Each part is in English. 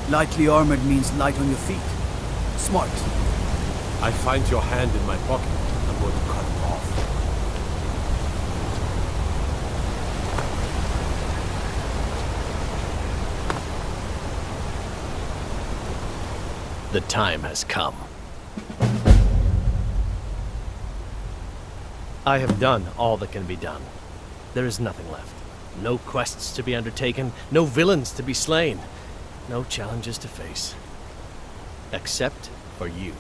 Lightly armored means light on your feet. Smart. I find your hand in my pocket. I'm going to cut it off. The time has come. I have done all that can be done. There is nothing left. No quests to be undertaken, no villains to be slain, no challenges to face. Except for you.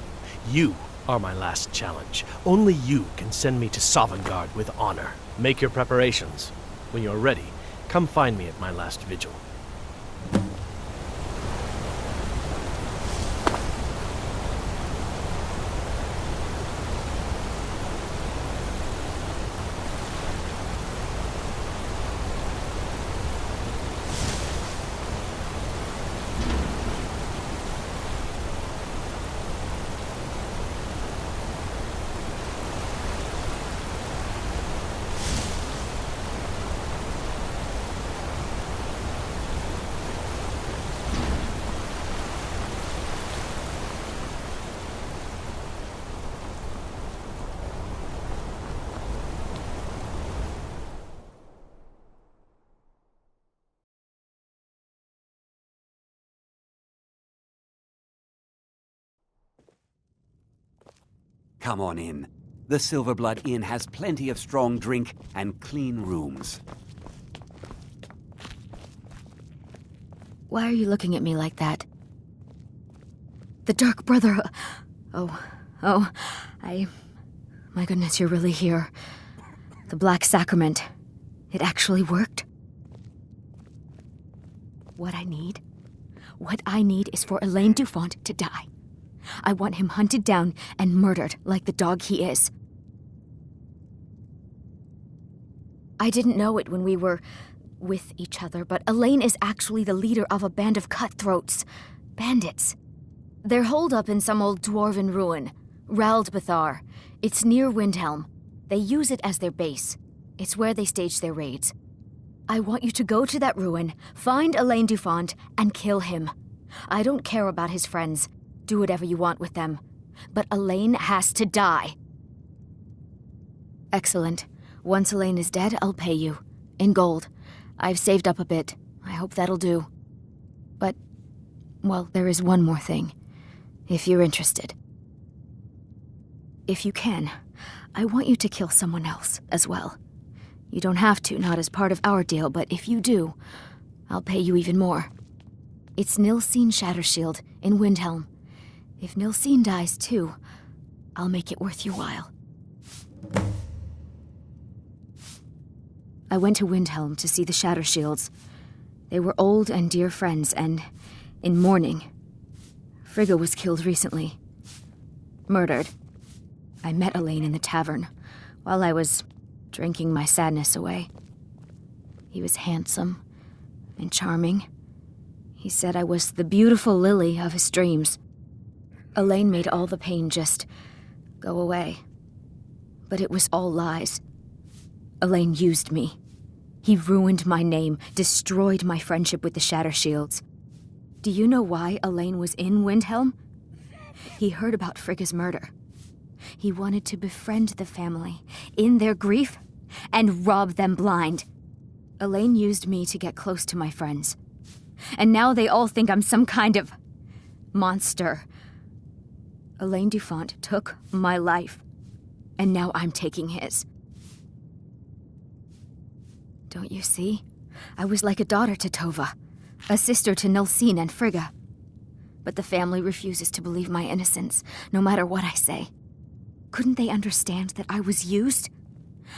You are my last challenge. Only you can send me to Sovngarde with honor. Make your preparations. When you're ready, come find me at my last vigil. Come on in. The Silverblood Inn has plenty of strong drink and clean rooms. Why are you looking at me like that? The Dark Brother... My goodness, you're really here. The Black Sacrament. It actually worked? What I need is for Elaine Dufont to die. I want him hunted down and murdered like the dog he is. I didn't know it when we were with each other, but Elaine is actually the leader of a band of cutthroats. Bandits. They're holed up in some old dwarven ruin, Raldbathar. It's near Windhelm. They use it as their base. It's where they stage their raids. I want you to go to that ruin, find Elaine Dufont, and kill him. I don't care about his friends. Do whatever you want with them. But Elaine has to die. Excellent. Once Elaine is dead, I'll pay you. In gold. I've saved up a bit. I hope that'll do. But, well, there is one more thing. If you're interested. If you can, I want you to kill someone else as well. You don't have to, not as part of our deal, but if you do, I'll pay you even more. It's Nilsine Shattershield in Windhelm. If Nilsine dies too, I'll make it worth your while. I went to Windhelm to see the Shattershields. They were old and dear friends, and in mourning. Frigga was killed recently. Murdered. I met Elaine in the tavern, while I was drinking my sadness away. He was handsome and charming. He said I was the beautiful lily of his dreams. Elaine made all the pain just go away. But it was all lies. Elaine used me. He ruined my name, destroyed my friendship with the Shattershields. Do you know why Elaine was in Windhelm? He heard about Frigga's murder. He wanted to befriend the family, in their grief, and rob them blind. Elaine used me to get close to my friends. And now they all think I'm some kind of monster. Elaine Dufont took my life, and now I'm taking his. Don't you see? I was like a daughter to Tova, a sister to Nilsine and Frigga. But the family refuses to believe my innocence, no matter what I say. Couldn't they understand that I was used?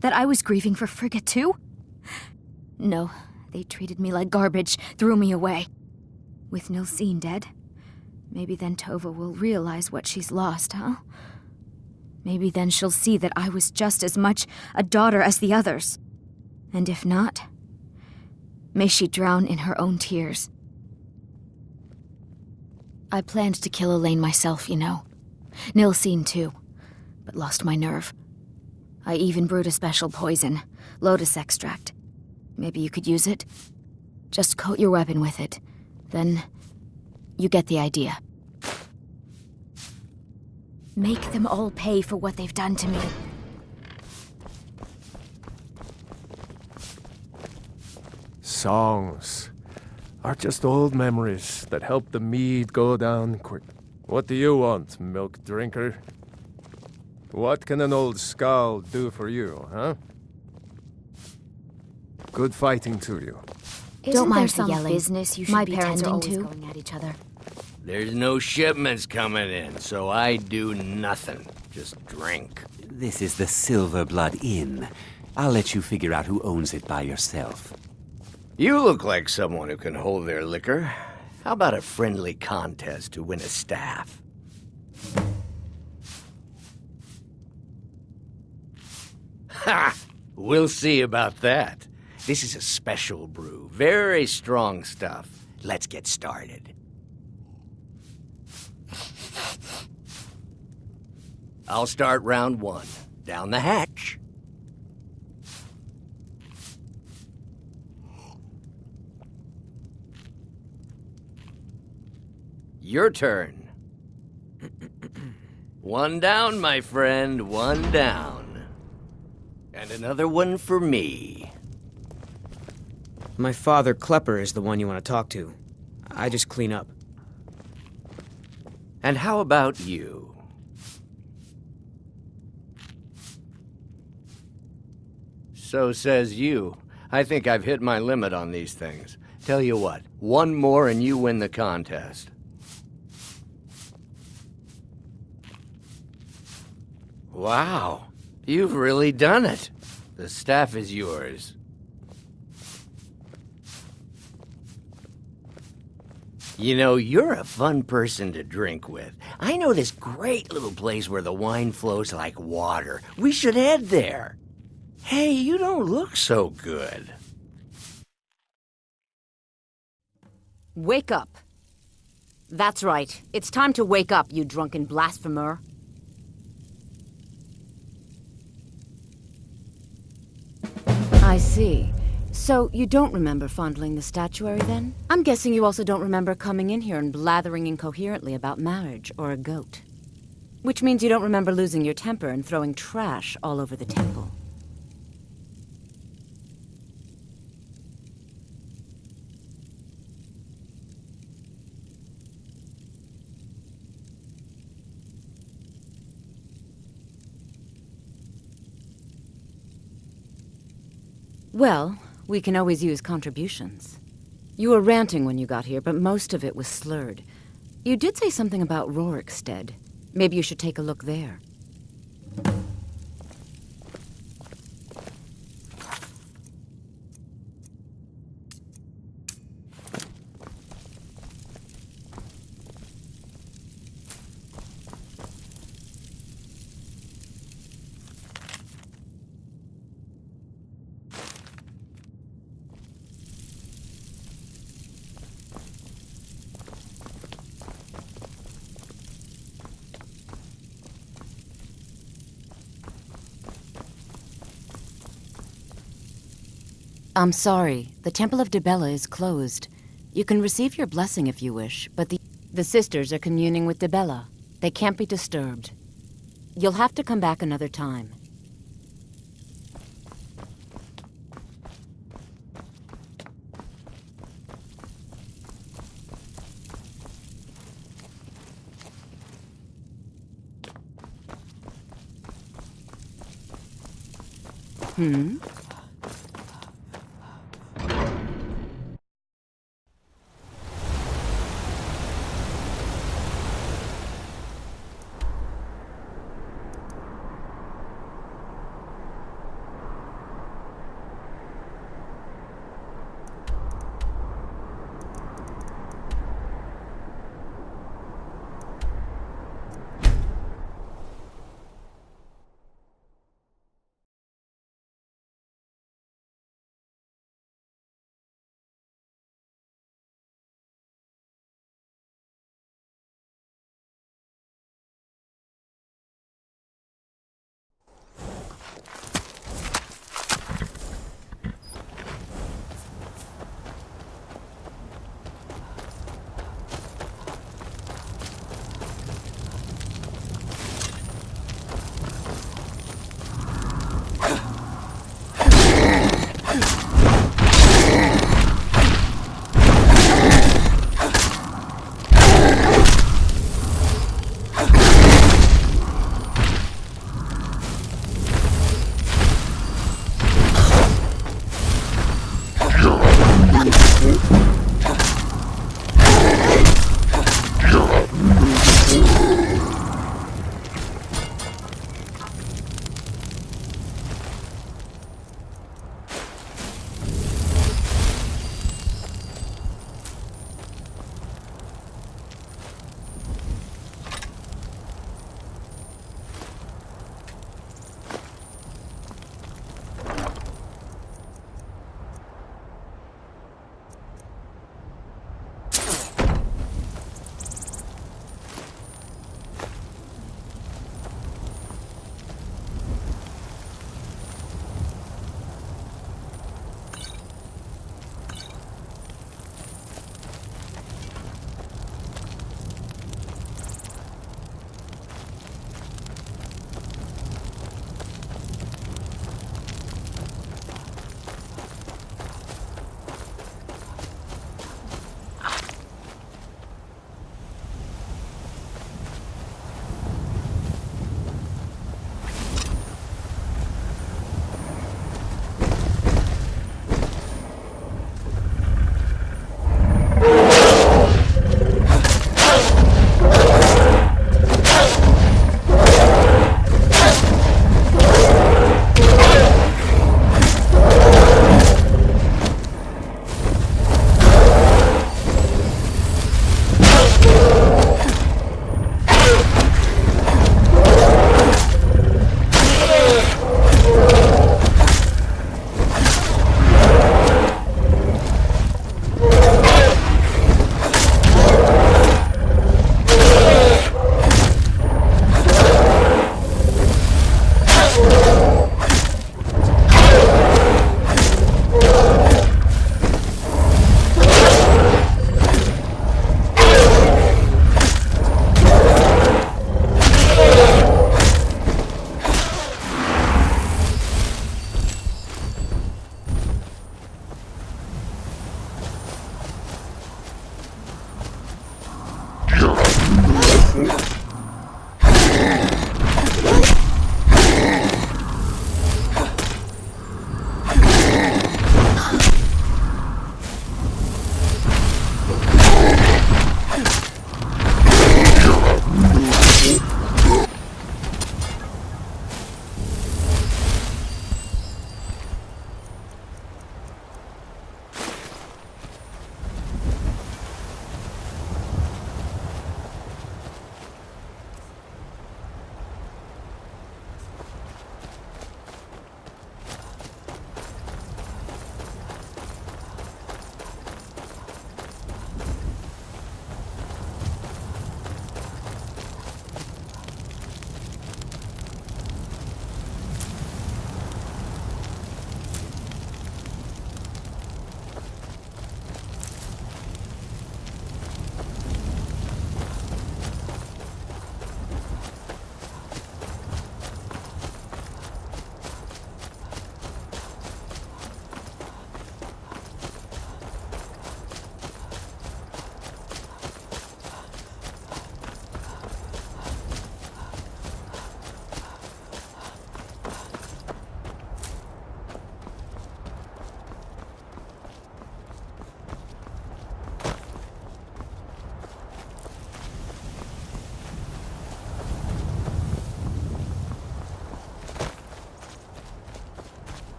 That I was grieving for Frigga too? No, they treated me like garbage, threw me away. With Nilsine dead, maybe then Tova will realize what she's lost, huh? Maybe then she'll see that I was just as much a daughter as the others. And if not, may she drown in her own tears. I planned to kill Elaine myself, you know. Nilsine too, but lost my nerve. I even brewed a special poison, lotus extract. Maybe you could use it? Just coat your weapon with it. Then You get the idea. Make them all pay for what they've done to me. Songs are just old memories that help the mead go down quick. What do you want, milk drinker? What can an old skull do for you, huh? Good fighting to you. Don't mind the yelling. Business you should My be parents are tending always to. Going at each other. There's no shipments coming in, so I do nothing. Just drink. This is the Silver Blood Inn. I'll let you figure out who owns it by yourself. You look like someone who can hold their liquor. How about a friendly contest to win a staff? Ha! We'll see about that. This is a special brew. Very strong stuff. Let's get started. I'll start round one. Down the hatch. Your turn. One down, my friend. One down. And another one for me. My father, Klepper, is the one you want to talk to. I just clean up. And how about you? So says you. I think I've hit my limit on these things. Tell you what, one more and you win the contest. Wow, you've really done it. The staff is yours. You know, you're a fun person to drink with. I know this great little place where the wine flows like water. We should head there. Hey, you don't look so good. Wake up. That's right. It's time to wake up, you drunken blasphemer. I see. So, you don't remember fondling the statuary, then? I'm guessing you also don't remember coming in here and blathering incoherently about marriage or a goat. Which means you don't remember losing your temper and throwing trash all over the temple. Well, we can always use contributions. You were ranting when you got here, but most of it was slurred. You did say something about Rorikstead. Maybe you should take a look there. I'm sorry. The Temple of Dibella is closed. You can receive your blessing if you wish, but the sisters are communing with Dibella. They can't be disturbed. You'll have to come back another time. Hmm?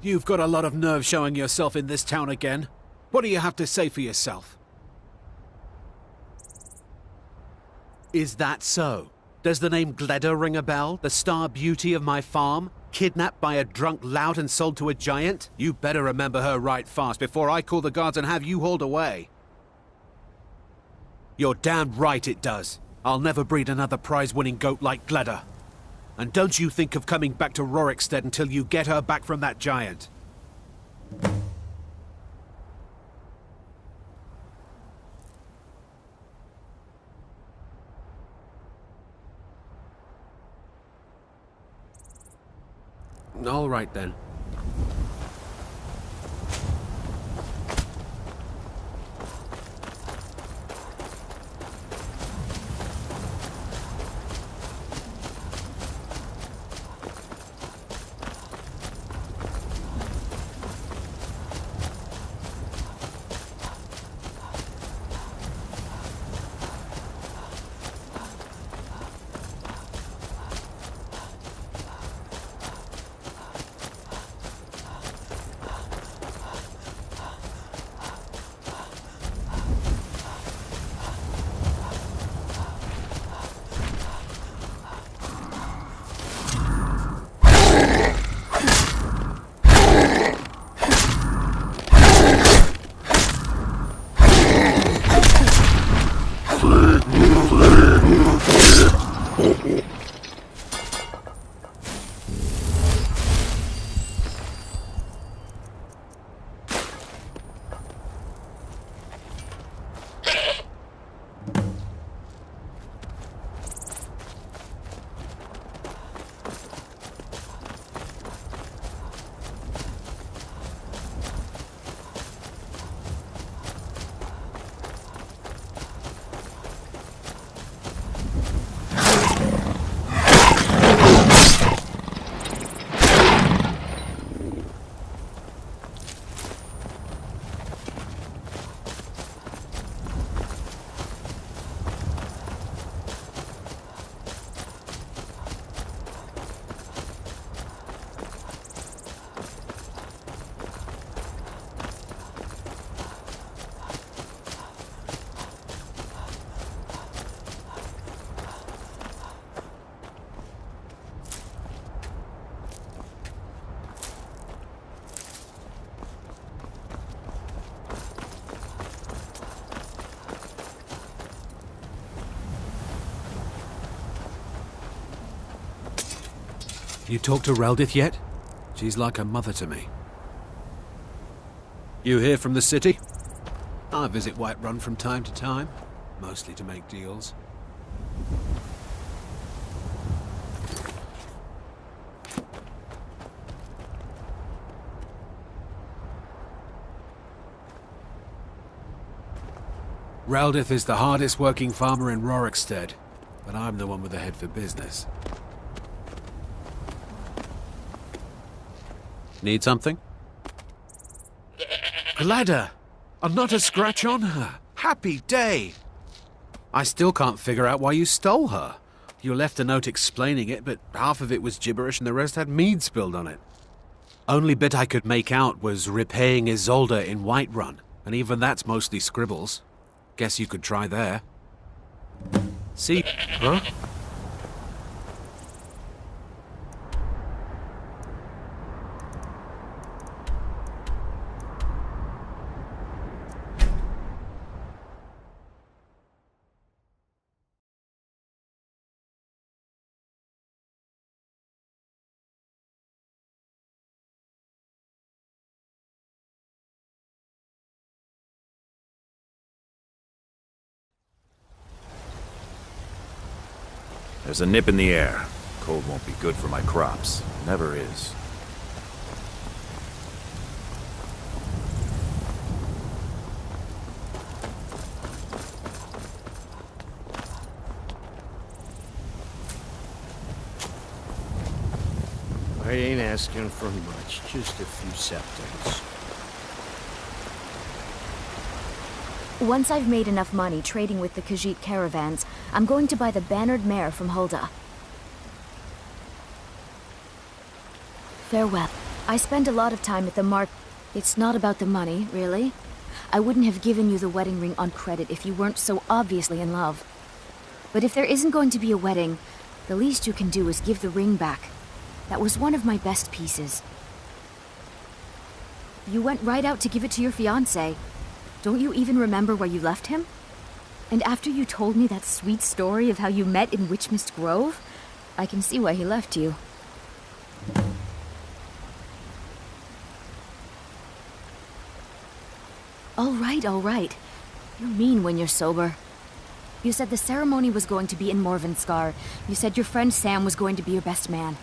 You've got a lot of nerve showing yourself in this town again. What do you have to say for yourself? Is that so? Does the name Gleda ring a bell? The star beauty of my farm? Kidnapped by a drunk lout and sold to a giant? You better remember her right fast before I call the guards and have you hauled away. You're damn right it does. I'll never breed another prize-winning goat like Gleda. And don't you think of coming back to Rorikstead until you get her back from that giant. All right then. You talked to Reldith yet? She's like a mother to me. You hear from the city? I visit Whiterun from time to time, mostly to make deals. Reldith is the hardest working farmer in Rorikstead, but I'm the one with the head for business. Need something? Gleda! And not a scratch on her. Happy day! I still can't figure out why you stole her. You left a note explaining it, but half of it was gibberish and the rest had mead spilled on it. Only bit I could make out was repaying Isolde in Whiterun, and even that's mostly scribbles. Guess you could try there. See? Huh? There's a nip in the air. Cold won't be good for my crops. Never is. I ain't asking for much, just a few septums. Once I've made enough money trading with the Khajiit caravans, I'm going to buy the bannered mare from Hulda. Farewell. I spend a lot of time at the market. It's not about the money, really. I wouldn't have given you the wedding ring on credit if you weren't so obviously in love. But if there isn't going to be a wedding, the least you can do is give the ring back. That was one of my best pieces. You went right out to give it to your fiancé. Don't you even remember where you left him? And after you told me that sweet story of how you met in Witchmist Grove, I can see why he left you. All right. You're mean when you're sober. You said the ceremony was going to be in Morvenskar. You said your friend Sam was going to be your best man.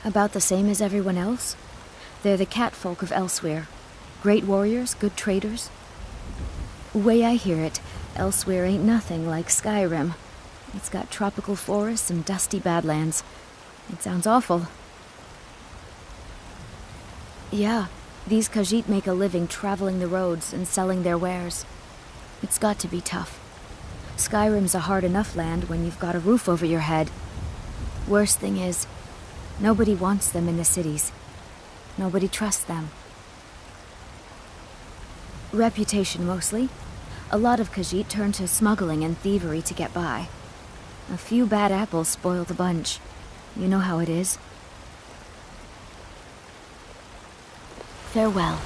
About the same as everyone else? They're the catfolk of Elsewhere. Great warriors, good traders. Way I hear it, Elsewhere ain't nothing like Skyrim. It's got tropical forests and dusty badlands. It sounds awful. Yeah, these Khajiit make a living traveling the roads and selling their wares. It's got to be tough. Skyrim's a hard enough land when you've got a roof over your head. Worst thing is, nobody wants them in the cities. Nobody trusts them. Reputation, mostly. A lot of Khajiit turn to smuggling and thievery to get by. A few bad apples spoil the bunch. You know how it is. Farewell.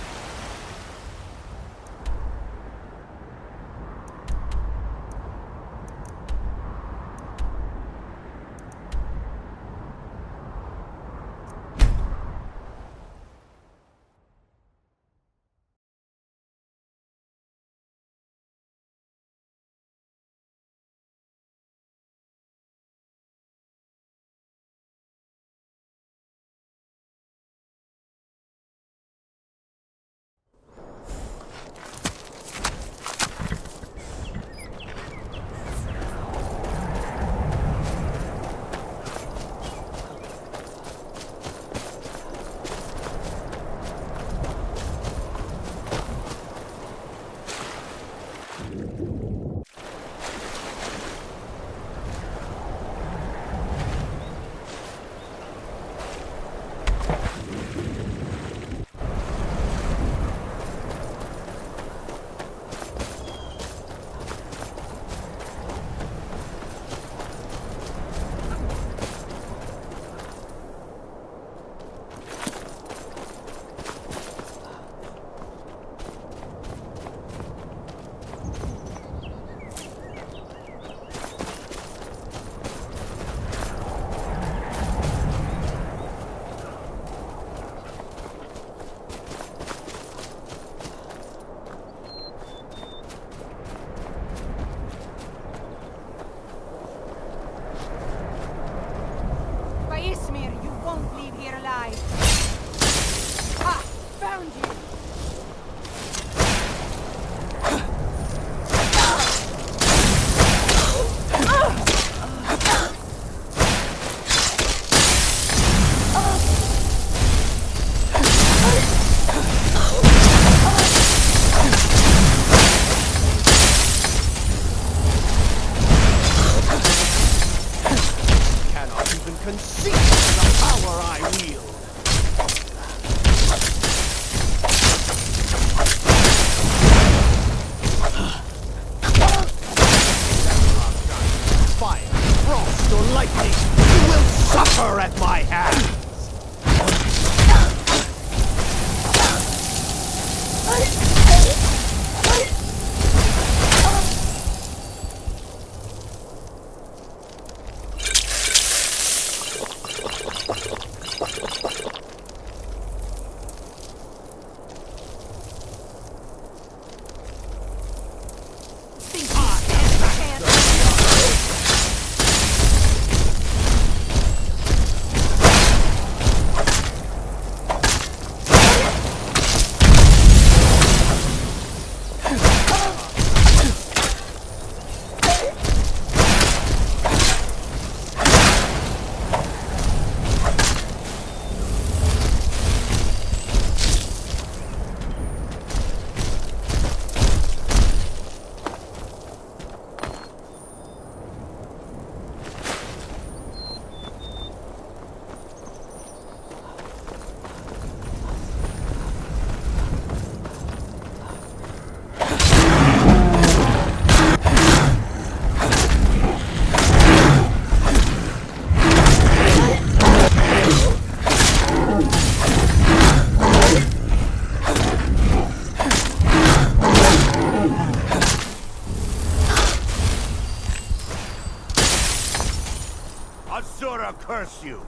Azura curse you!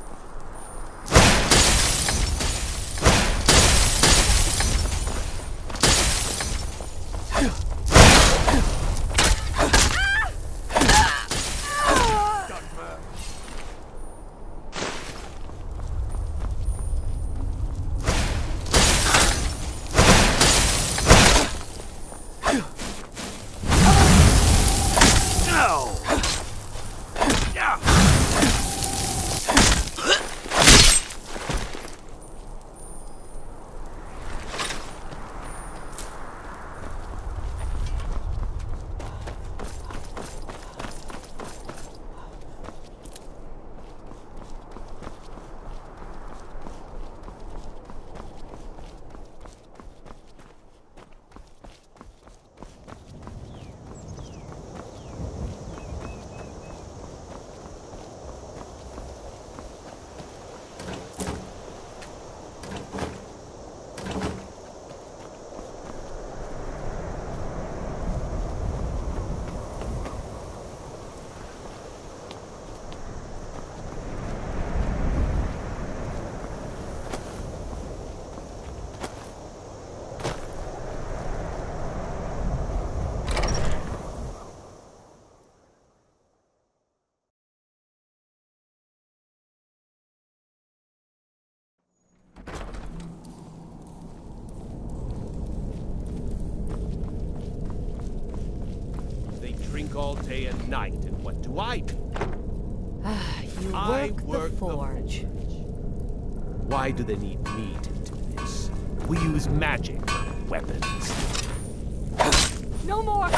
Drink all day and night, and what do I do? You I work the forge. Why do they need me to do this? We use magic, weapons. No more!